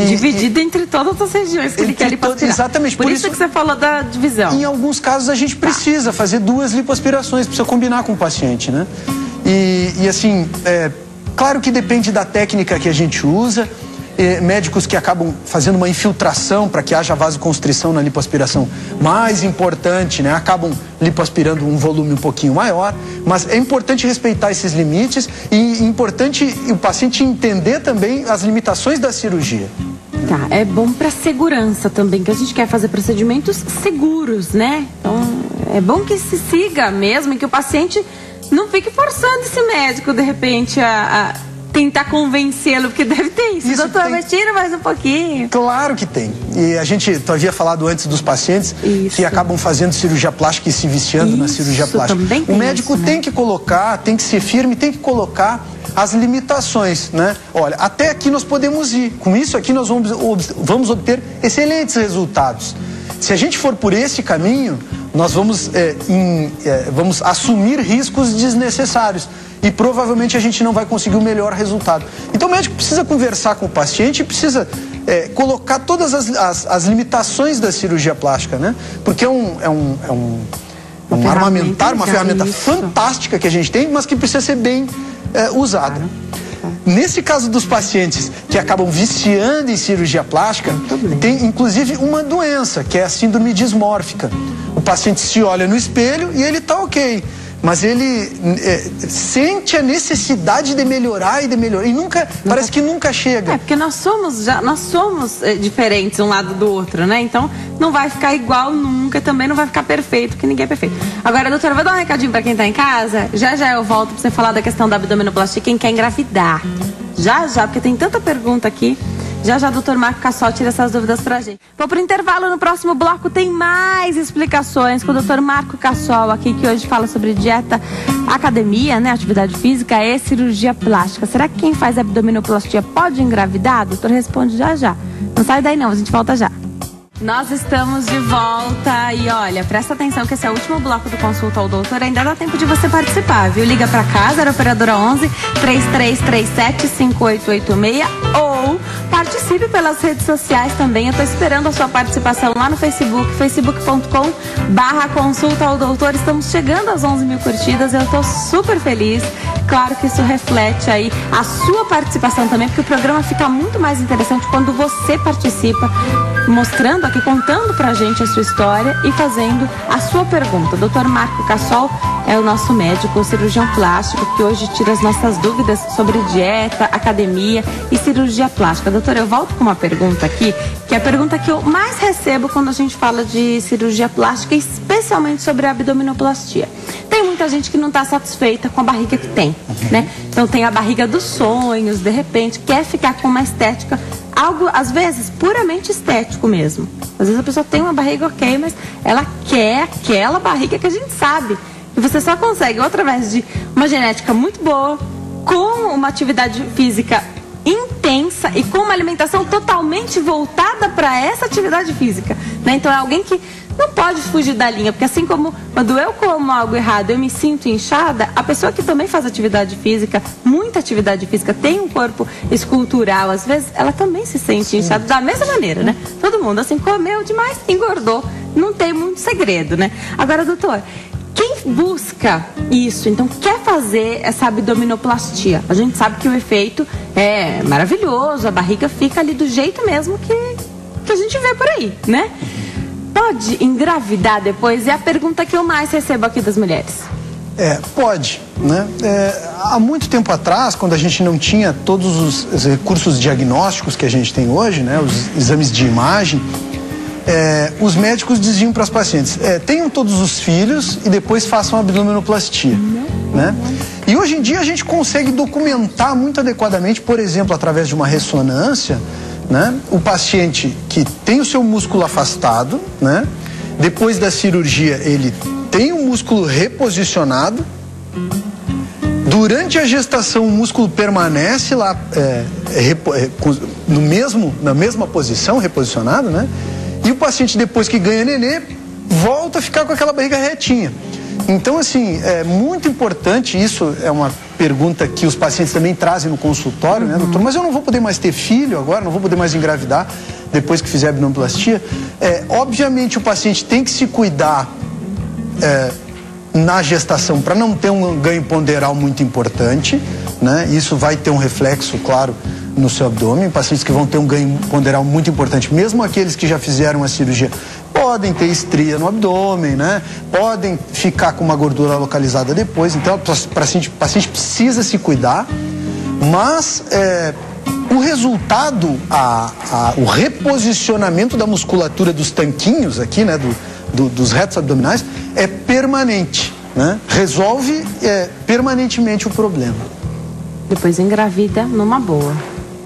Dividido entre todas as regiões que ele quer lipoaspirar. Exatamente. Por isso que você falou da divisão. Em alguns casos a gente precisa fazer duas lipoaspirações, precisa combinar com o paciente, né? E assim, claro que depende da técnica que a gente usa. Médicos que acabam fazendo uma infiltração para que haja vasoconstrição na lipoaspiração mais importante, né? Acabam lipoaspirando um volume um pouquinho maior, mas é importante respeitar esses limites e importante o paciente entender também as limitações da cirurgia. Tá, é bom para segurança também, que a gente quer fazer procedimentos seguros, né? Então, é bom que se siga mesmo e que o paciente não fique forçando esse médico, de repente, a tentar convencê-lo, porque deve ter isso. Doutor, mas tira mais um pouquinho. Claro que tem. E tu havia falado antes dos pacientes que acabam fazendo cirurgia plástica e se viciando na cirurgia plástica. O médico tem que colocar, tem que ser firme, tem que colocar as limitações, né? Olha, até aqui nós podemos ir. Com isso aqui nós vamos obter excelentes resultados. Se a gente for por esse caminho, nós vamos assumir riscos desnecessários e provavelmente a gente não vai conseguir o melhor resultado. Então o médico precisa conversar com o paciente e precisa colocar todas as limitações da cirurgia plástica, né? Porque é um armamentário, uma ferramenta fantástica que a gente tem, mas que precisa ser bem usada. Nesse caso dos pacientes que acabam viciando em cirurgia plástica, tem inclusive uma doença, que é a síndrome dismórfica. O paciente se olha no espelho e ele está ok, mas ele sente a necessidade de melhorar e nunca, parece que nunca chega. Porque nós somos diferentes um lado do outro, né? Então não vai ficar igual nunca, também não vai ficar perfeito, porque ninguém é perfeito. Agora, doutora, vou dar um recadinho para quem tá em casa. Já eu volto para você falar da questão da abdominoplastia, quem quer engravidar. Já, porque tem tanta pergunta aqui. Já, doutor Marco Cassol tira essas dúvidas pra gente. Vou pro intervalo, no próximo bloco tem mais explicações com o doutor Marco Cassol aqui, que hoje fala sobre dieta, academia, né, atividade física e cirurgia plástica. Será que quem faz abdominoplastia pode engravidar? O doutor responde já. Não sai daí não, a gente volta já. Nós estamos de volta e olha, presta atenção que esse é o último bloco do Consulta ao Doutor, ainda dá tempo de você participar, viu? Liga pra casa, era operadora 11 3337 5886 ou participe pelas redes sociais também. Eu tô esperando a sua participação lá no Facebook, facebook.com/Consulta ao Doutor. Estamos chegando às 11 mil curtidas, eu tô super feliz. Claro que isso reflete aí a sua participação também, porque o programa fica muito mais interessante quando você participa, mostrando aqui, contando pra gente a sua história e fazendo a sua pergunta. O Dr. Marco Cassol é o nosso médico, o cirurgião plástico, que hoje tira as nossas dúvidas sobre dieta, academia e cirurgia plástica. Doutor, eu volto com uma pergunta aqui, que é a pergunta que eu mais recebo quando a gente fala de cirurgia plástica, especialmente sobre a abdominoplastia. Tem muita gente que não está satisfeita com a barriga que tem, né? Então tem a barriga dos sonhos, de repente quer ficar com uma estética, algo às vezes puramente estético mesmo. Às vezes a pessoa tem uma barriga ok, mas ela quer aquela barriga que a gente sabe que você só consegue ou através de uma genética muito boa, com uma atividade física intensa e com uma alimentação totalmente voltada para essa atividade física, né? Então é alguém que não pode fugir da linha, porque assim como quando eu como algo errado eu me sinto inchada, a pessoa que também faz atividade física, muita atividade física, tem um corpo escultural, às vezes ela também se sente inchada da mesma maneira, né? Todo mundo assim, comeu demais, engordou, não tem muito segredo, né? Agora, doutor, quem busca isso, então quer fazer essa abdominoplastia, a gente sabe que o efeito é maravilhoso, a barriga fica ali do jeito mesmo que a gente vê por aí, né? Pode engravidar depois? É a pergunta que eu mais recebo aqui das mulheres. Pode, né? Há muito tempo atrás, quando a gente não tinha todos os recursos diagnósticos que a gente tem hoje, né? Os exames de imagem, os médicos diziam para as pacientes, tenham todos os filhos e depois façam abdominoplastia, né? E hoje em dia a gente consegue documentar muito adequadamente, por exemplo, através de uma ressonância, né? O paciente que tem o seu músculo afastado, né? Depois da cirurgia ele tem o músculo reposicionado. Durante a gestação o músculo permanece lá na mesma posição, reposicionado, né? E o paciente, depois que ganha nenê, volta a ficar com aquela barriga retinha. Então, assim, é muito importante, isso é uma pergunta que os pacientes também trazem no consultório, né, doutor? Mas eu não vou poder mais ter filho agora, não vou poder mais engravidar depois que fizer abdominoplastia. Obviamente, o paciente tem que se cuidar na gestação para não ter um ganho ponderal muito importante, né? Isso vai ter um reflexo, claro, no seu abdômen. Pacientes que vão ter um ganho ponderal muito importante, mesmo aqueles que já fizeram a cirurgia, podem ter estria no abdômen, né? Podem ficar com uma gordura localizada depois. Então, o paciente precisa se cuidar, mas o resultado, o reposicionamento da musculatura dos tanquinhos aqui, né? Dos retos abdominais, é permanente, né? Resolve permanentemente o problema. Depois engravida numa boa.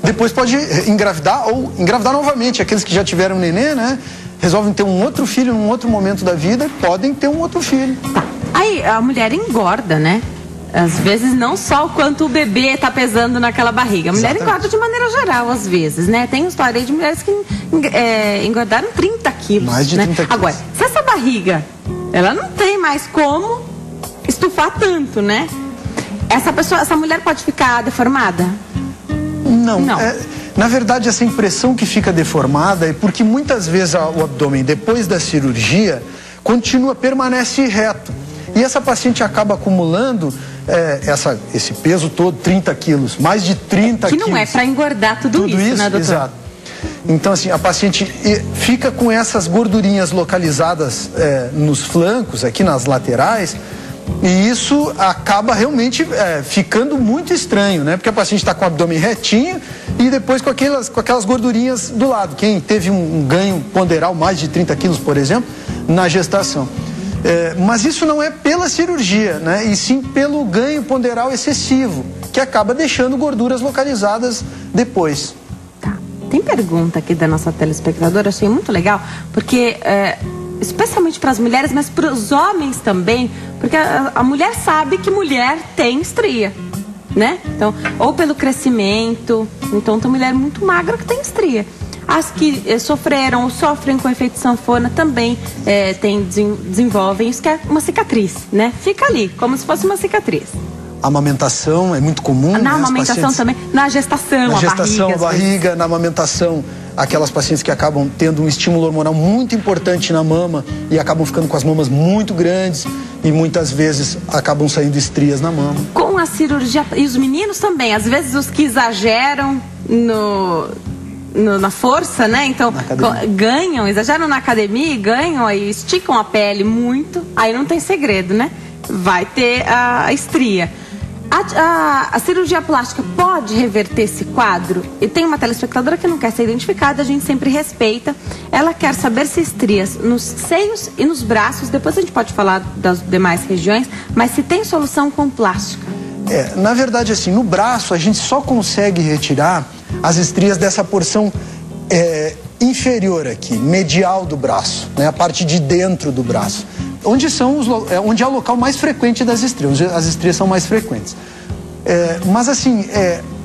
Depois pode engravidar ou engravidar novamente. Aqueles que já tiveram nenê, né? Resolvem ter um outro filho num outro momento da vida, podem ter um outro filho. Tá. Aí a mulher engorda, né? Às vezes não só o quanto o bebê tá pesando naquela barriga. A mulher engorda de maneira geral, às vezes, né? Tem história aí de mulheres que engordaram 30 quilos. Mais de 30 quilos. Agora, se essa barriga, ela não tem mais como estufar tanto, né? Essa mulher pode ficar deformada? Não. Na verdade, essa impressão que fica deformada é porque muitas vezes o abdômen, depois da cirurgia, permanece reto. E essa paciente acaba acumulando esse peso todo, 30 quilos, mais de 30 quilos. Que não é para engordar tudo isso, né, doutor? Exato. Então, assim, a paciente fica com essas gordurinhas localizadas nos flancos, aqui nas laterais, e isso acaba realmente ficando muito estranho, né? Porque a paciente está com o abdômen retinho e depois com aquelas gordurinhas do lado. Quem teve um ganho ponderal mais de 30 quilos, por exemplo, na gestação. Mas isso não é pela cirurgia, né? E sim pelo ganho ponderal excessivo, que acaba deixando gorduras localizadas depois. Tá. Tem pergunta aqui da nossa telespectadora, achei muito legal, porque especialmente para as mulheres, mas para os homens também, porque a mulher sabe que mulher tem estria, né? Então, ou pelo crescimento, então tem mulher muito magra que tem estria. As que sofreram ou sofrem com efeito sanfona também desenvolvem isso, que é uma cicatriz, né? Fica ali, como se fosse uma cicatriz. A amamentação é muito comum. Na amamentação também, na gestação, a barriga, na amamentação, aquelas pacientes que acabam tendo um estímulo hormonal muito importante na mama e acabam ficando com as mamas muito grandes e muitas vezes acabam saindo estrias na mama. Com a cirurgia, e os meninos também, às vezes os que exageram na força, né? Então, exageram na academia e ganham, aí esticam a pele muito, aí não tem segredo, né? Vai ter a estria. A cirurgia plástica pode reverter esse quadro? E tem uma telespectadora que não quer ser identificada, a gente sempre respeita. Ela quer saber se estrias nos seios e nos braços, depois a gente pode falar das demais regiões, mas se tem solução com plástica. Na verdade, assim, no braço a gente só consegue retirar as estrias dessa porção inferior aqui, medial do braço, né? A parte de dentro do braço. Onde é o local mais frequente das estrias, onde as estrias são mais frequentes. Mas assim,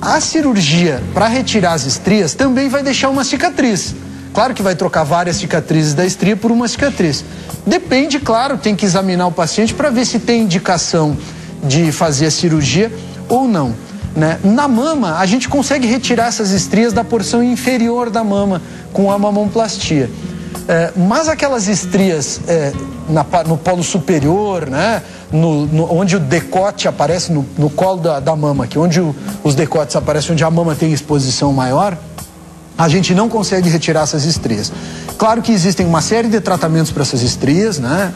a cirurgia para retirar as estrias também vai deixar uma cicatriz. Claro que vai trocar várias cicatrizes da estria por uma cicatriz. Depende, claro, tem que examinar o paciente para ver se tem indicação de fazer a cirurgia ou não, né? Na mama, a gente consegue retirar essas estrias da porção inferior da mama com a mamomplastia. Mas aquelas estrias no polo superior, né? Onde o decote aparece no colo da mama, que onde os decotes aparecem, onde a mama tem exposição maior, a gente não consegue retirar essas estrias. Claro que existem uma série de tratamentos para essas estrias, né?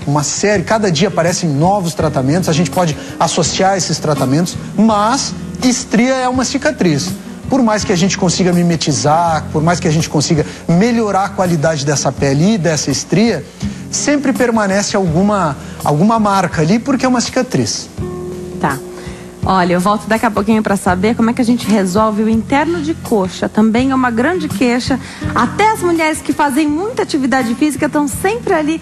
Cada dia aparecem novos tratamentos, a gente pode associar esses tratamentos, mas estria é uma cicatriz. Por mais que a gente consiga mimetizar, por mais que a gente consiga melhorar a qualidade dessa pele e dessa estria, sempre permanece alguma marca ali, porque é uma cicatriz. Tá. Olha, eu volto daqui a pouquinho para saber como é que a gente resolve o interno de coxa. Também é uma grande queixa. Até as mulheres que fazem muita atividade física estão sempre ali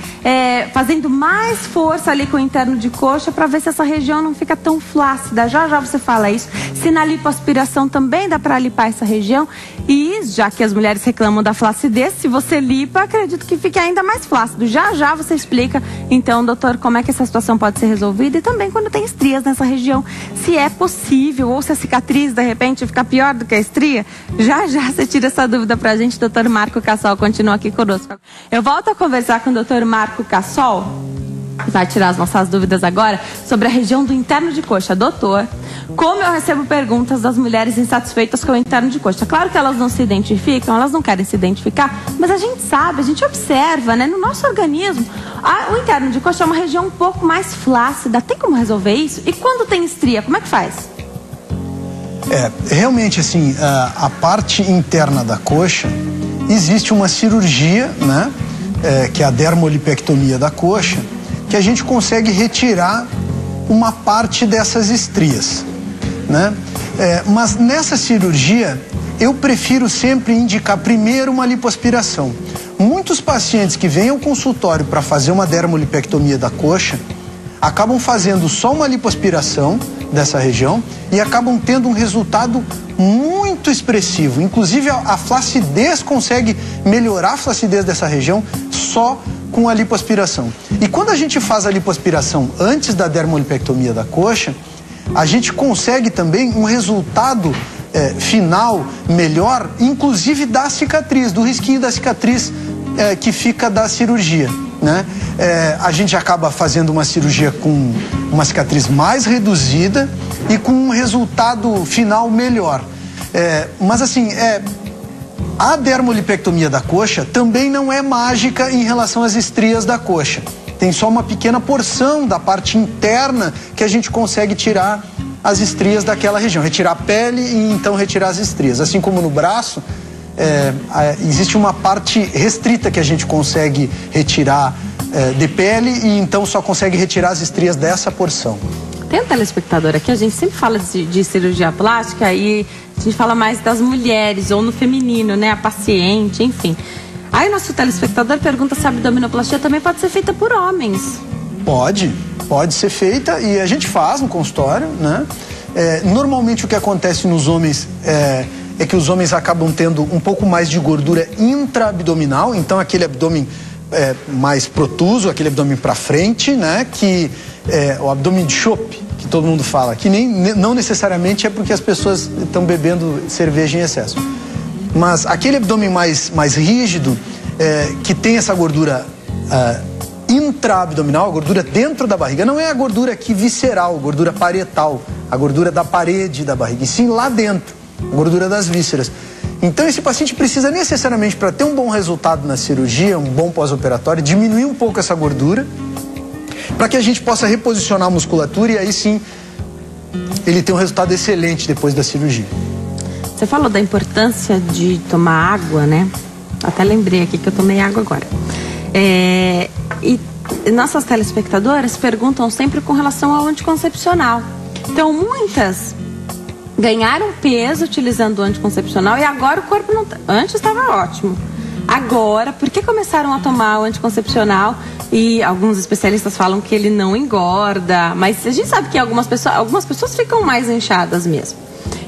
fazendo mais força ali com o interno de coxa para ver se essa região não fica tão flácida. Já você fala isso. Se na lipoaspiração também dá para lipar essa região. E já que as mulheres reclamam da flacidez, se você lipa, acredito que fique ainda mais flácido. Já você explica, então, doutor, como é que essa situação pode ser resolvida e também quando tem estrias nessa região, se é possível, ou se a cicatriz, de repente, fica pior do que a estria. Já você tira essa dúvida pra gente. Doutor Marco Cassol continua aqui conosco. Eu volto a conversar com o doutor Marco Cassol, que vai tirar as nossas dúvidas agora, sobre a região do interno de coxa. Doutor, como eu recebo perguntas das mulheres insatisfeitas com o interno de coxa. Claro que elas não se identificam, elas não querem se identificar, mas a gente sabe, a gente observa, né, no nosso organismo, o interno de coxa é uma região um pouco mais flácida. Tem como resolver isso? E quando tem estria, como é que faz? Realmente, assim, a parte interna da coxa, existe uma cirurgia, né, que é a dermolipectomia da coxa, que a gente consegue retirar uma parte dessas estrias, né? Mas nessa cirurgia, eu prefiro sempre indicar primeiro uma lipoaspiração. Muitos pacientes que vêm ao consultório para fazer uma dermolipectomia da coxa acabam fazendo só uma lipoaspiração dessa região e acabam tendo um resultado muito expressivo. Inclusive a flacidez, consegue melhorar a flacidez dessa região só com a lipoaspiração. E quando a gente faz a lipoaspiração antes da dermolipectomia da coxa, a gente consegue também um resultado final melhor, inclusive da cicatriz, do risquinho da cicatriz que fica da cirurgia, né? A gente acaba fazendo uma cirurgia com uma cicatriz mais reduzida e com um resultado final melhor. Mas assim, a dermolipectomia da coxa também não é mágica em relação às estrias da coxa. Tem só uma pequena porção da parte interna que a gente consegue tirar as estrias daquela região, retirar a pele e então retirar as estrias. Assim como no braço, existe uma parte restrita que a gente consegue retirar de pele e então só consegue retirar as estrias dessa porção. Tem um telespectador aqui, a gente sempre fala de cirurgia plástica e a gente fala mais das mulheres ou no feminino, né, a paciente, enfim. Aí o nosso telespectador pergunta se a abdominoplastia também pode ser feita por homens. Pode ser feita e a gente faz no consultório, né? Normalmente o que acontece nos homens é que os homens acabam tendo um pouco mais de gordura intraabdominal, então aquele abdômen mais protuso, aquele abdômen para frente, né? Que o abdômen de chope, que todo mundo fala, que não necessariamente é porque as pessoas estão bebendo cerveja em excesso. Mas aquele abdômen mais rígido, que tem essa gordura intraabdominal, a gordura dentro da barriga, não é a gordura aqui visceral, a gordura parietal, a gordura da parede da barriga, e sim lá dentro, a gordura das vísceras. Então esse paciente precisa necessariamente, para ter um bom resultado na cirurgia, um bom pós-operatório, diminuir um pouco essa gordura, para que a gente possa reposicionar a musculatura e aí sim ele tem um resultado excelente depois da cirurgia. Você falou da importância de tomar água, né? Até lembrei aqui que eu tomei água agora. E nossas telespectadoras perguntam sempre com relação ao anticoncepcional. Então, muitas ganharam peso utilizando o anticoncepcional e agora o corpo não... Antes estava ótimo. Agora, por que começaram a tomar o anticoncepcional? E alguns especialistas falam que ele não engorda, mas a gente sabe que algumas pessoas ficam mais inchadas mesmo.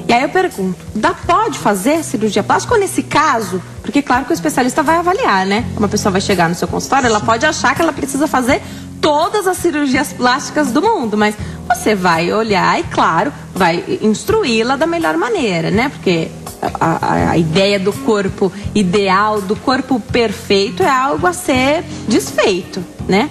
E aí eu pergunto, pode fazer cirurgia plástica? Ou nesse caso, porque claro que o especialista vai avaliar, né? Uma pessoa vai chegar no seu consultório, ela pode achar que ela precisa fazer todas as cirurgias plásticas do mundo, mas você vai olhar e, claro, vai instruí-la da melhor maneira, né? Porque a ideia do corpo ideal, do corpo perfeito é algo a ser desfeito, né?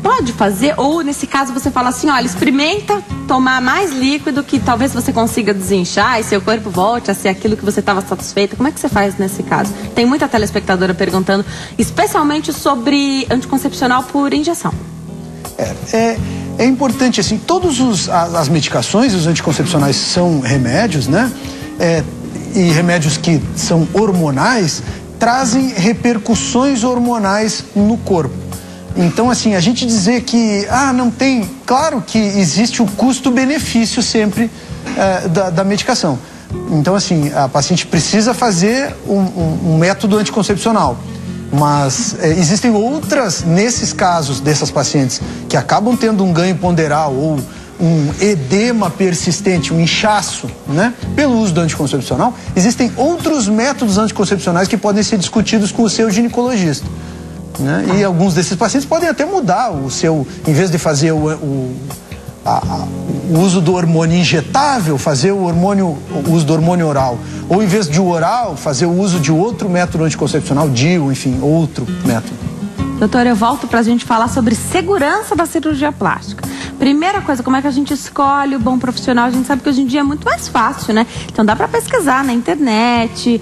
Pode fazer, ou nesse caso você fala assim, olha, experimenta tomar mais líquido que talvez você consiga desinchar e seu corpo volte a ser aquilo que você estava satisfeita. Como é que você faz nesse caso? Tem muita telespectadora perguntando, especialmente sobre anticoncepcional por injeção. É importante, assim, todas as medicações, os anticoncepcionais são remédios, né? E remédios que são hormonais, trazem repercussões hormonais no corpo. Então, assim, a gente dizer que, não tem... Claro que existe o custo-benefício sempre da medicação. Então, assim, a paciente precisa fazer um método anticoncepcional. Mas existem outras, nesses casos dessas pacientes, que acabam tendo um ganho ponderal ou um edema persistente, um inchaço, né? Pelo uso do anticoncepcional, existem outros métodos anticoncepcionais que podem ser discutidos com o seu ginecologista. Né? E alguns desses pacientes podem até mudar o seu, em vez de fazer o uso do hormônio injetável, fazer o uso do hormônio oral, ou em vez de oral, fazer o uso de outro método anticoncepcional, DIU, enfim, outro método. Doutor, eu volto para a gente falar sobre segurança da cirurgia plástica. Primeira coisa, como é que a gente escolhe o bom profissional? A gente sabe que hoje em dia é muito mais fácil, né? Então dá para pesquisar na internet,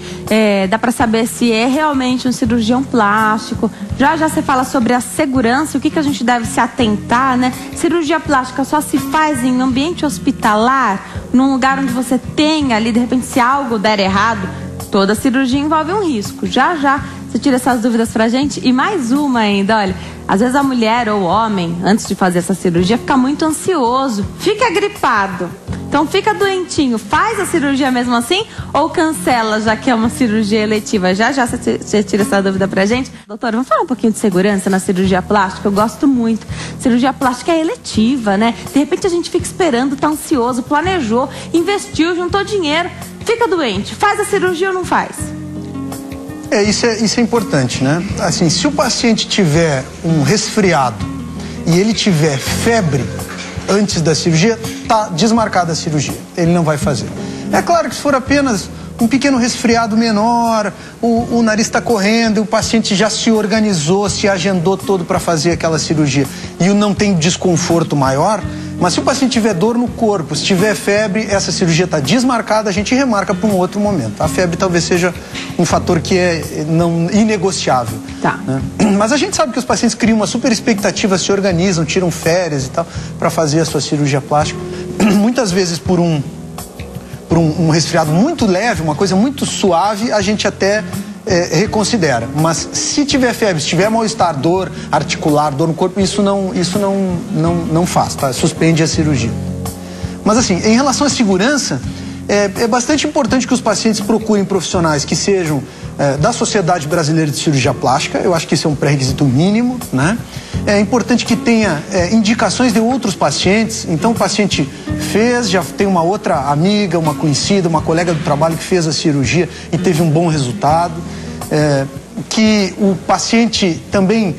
dá para saber se é realmente um cirurgião plástico. Já você fala sobre a segurança, o que a gente deve se atentar, né? Cirurgia plástica só se faz em ambiente hospitalar, num lugar onde você tem ali, de repente, se algo der errado, toda cirurgia envolve um risco. Já você tira essas dúvidas pra gente. E mais uma ainda, olha, às vezes a mulher ou o homem, antes de fazer essa cirurgia, fica muito ansioso, fica gripado. Então fica doentinho, faz a cirurgia mesmo assim ou cancela, já que é uma cirurgia eletiva? Já você tira essa dúvida pra gente. Doutor, vamos falar um pouquinho de segurança na cirurgia plástica? Eu gosto muito. Cirurgia plástica é eletiva, né? De repente a gente fica esperando, tá ansioso, planejou, investiu, juntou dinheiro, fica doente. Faz a cirurgia ou não faz? Isso é importante, né? Assim, se o paciente tiver um resfriado e ele tiver febre antes da cirurgia, tá desmarcada a cirurgia. Ele não vai fazer. É claro que se for apenas um pequeno resfriado menor, o nariz está correndo e o paciente já se organizou, se agendou todo para fazer aquela cirurgia e não tem desconforto maior, mas se o paciente tiver dor no corpo, se tiver febre, essa cirurgia está desmarcada, a gente remarca para um outro momento. A febre talvez seja um fator que é inegociável. Tá. Né? Mas a gente sabe que os pacientes criam uma super expectativa, se organizam, tiram férias e tal, para fazer a sua cirurgia plástica. Muitas vezes por um resfriado muito leve, uma coisa muito suave, a gente até reconsidera. Mas se tiver febre, se tiver mal-estar, dor articular, dor no corpo, isso não faz, tá? Suspende a cirurgia. Mas assim, em relação à segurança, é bastante importante que os pacientes procurem profissionais que sejam da Sociedade Brasileira de Cirurgia Plástica. Eu acho que isso é um pré-requisito mínimo, né? É importante que tenha indicações de outros pacientes. Então o paciente fez, já tem uma outra amiga, uma conhecida, uma colega do trabalho que fez a cirurgia e teve um bom resultado. Que o paciente também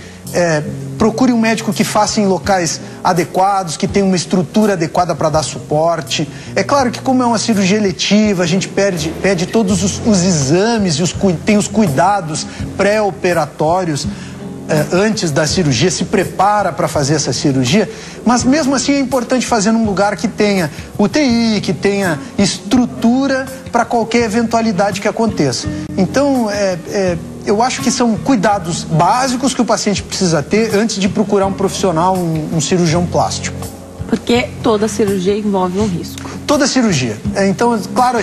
procure um médico que faça em locais adequados, que tenha uma estrutura adequada para dar suporte. É claro que como é uma cirurgia eletiva, a gente pede todos os exames e tem os cuidados pré-operatórios antes da cirurgia, se prepara para fazer essa cirurgia, mas mesmo assim é importante fazer num lugar que tenha UTI, que tenha estrutura para qualquer eventualidade que aconteça. Então, eu acho que são cuidados básicos que o paciente precisa ter antes de procurar um profissional, um cirurgião plástico. Porque toda cirurgia envolve um risco. Toda cirurgia. Então, claro,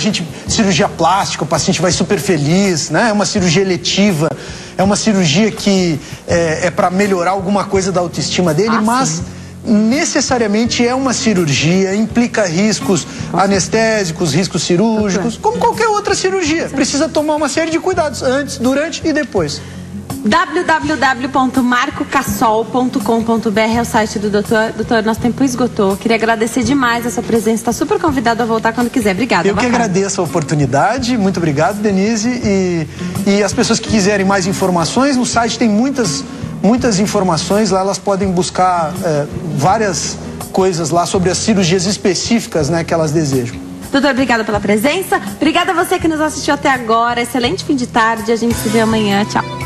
cirurgia plástica, o paciente vai super feliz, né? É uma cirurgia eletiva, é uma cirurgia que é para melhorar alguma coisa da autoestima dele, mas sim, necessariamente é uma cirurgia, implica riscos anestésicos, riscos cirúrgicos, como qualquer outra cirurgia. Precisa tomar uma série de cuidados antes, durante e depois. www.marcocassol.com.br é o site do doutor. Doutor, nosso tempo esgotou. Queria agradecer demais a sua presença. Está super convidado a voltar quando quiser. Obrigada. Eu que agradeço a oportunidade. Muito obrigado, Denise. E as pessoas que quiserem mais informações, no site tem muitas informações. Lá elas podem buscar várias coisas lá sobre as cirurgias específicas, né, que elas desejam. Doutor, obrigada pela presença. Obrigada a você que nos assistiu até agora. Excelente fim de tarde. A gente se vê amanhã. Tchau.